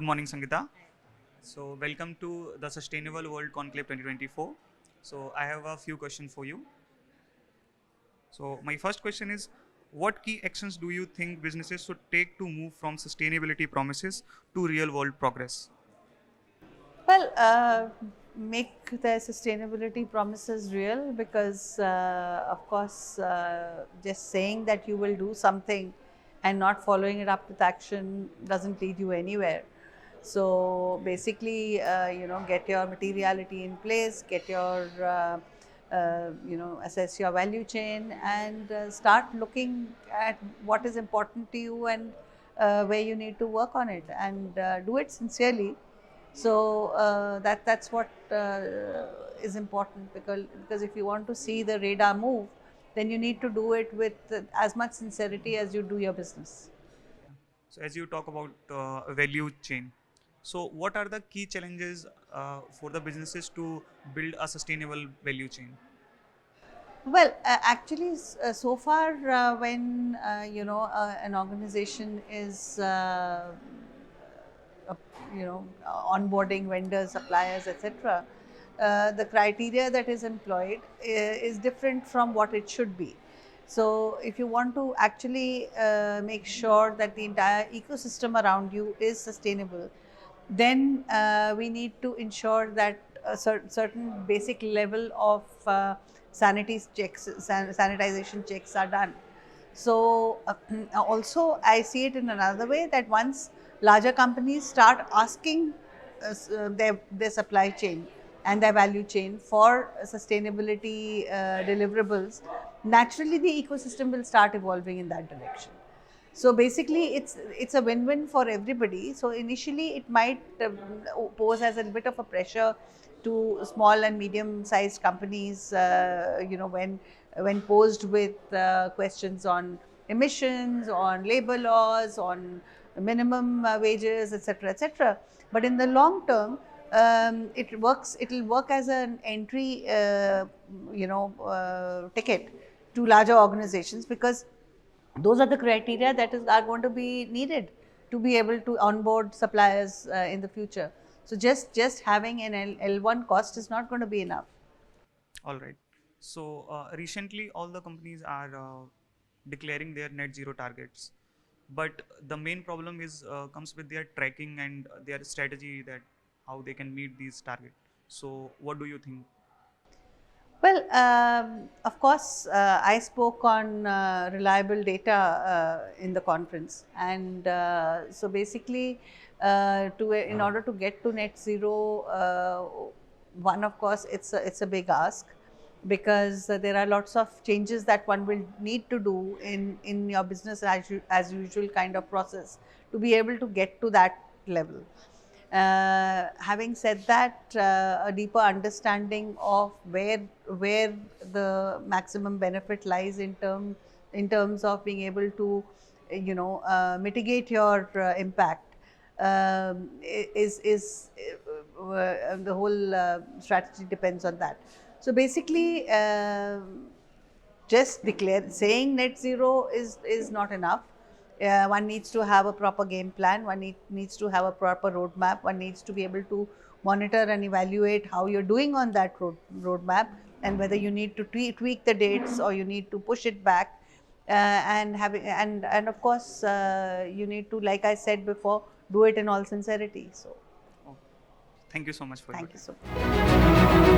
morning, Sangeeta. So, welcome to the Sustainable World Conclave 2024. So, I have a few questions for you. So, my first question is, what key actions do you think businesses should take to move from sustainability promises to real world progress? Well, make their sustainability promises real because, of course, just saying that you will do something and not following it up with action doesn't lead you anywhere. So basically, get your materiality in place, get your, assess your value chain and start looking at what is important to you and where you need to work on it and do it sincerely. So that's what is important because if you want to see the radar move, then you need to do it with as much sincerity as you do your business. So, as you talk about value chain, so what are the key challenges for the businesses to build a sustainable value chain? Well, actually, so far, when an organization is uh, onboarding vendors, suppliers, etc., the criteria that is employed is different from what it should be. So, if you want to actually make sure that the entire ecosystem around you is sustainable, then we need to ensure that a certain basic level of sanitization checks are done. So also I see it in another way that once larger companies start asking their supply chain and their value chain for sustainability deliverables, naturally the ecosystem will start evolving in that direction. So basically, it's a win-win for everybody. So initially, it might pose as a bit of a pressure to small and medium-sized companies. When posed with questions on emissions, on labor laws, on minimum wages, etc., etc. But in the long term, it works. It will work as an entry, ticket to larger organizations because those are the criteria are going to be needed to be able to onboard suppliers in the future. So just having an L1 cost is not going to be enough. All right. So recently, all the companies are declaring their net zero targets, but the main problem is comes with their tracking and their strategy that how they can meet these targets. So what do you think? Well, of course, I spoke on reliable data in the conference, and so basically, in order to get to net zero, one, of course, it's a big ask because there are lots of changes that one will need to do in your business as usual kind of process to be able to get to that level. Having said that, a deeper understanding of where the maximum benefit lies in terms of being able to, mitigate your impact is the whole strategy depends on that. So basically, just saying net zero is not enough. One needs to have a proper game plan. Needs to have a proper roadmap. One needs to be able to monitor and evaluate how you're doing on that roadmap and whether you need to tweak the dates or you need to push it back. And of course, you need to, like I said before, do it in all sincerity. So Oh, thank you so much for your thank you time. so much.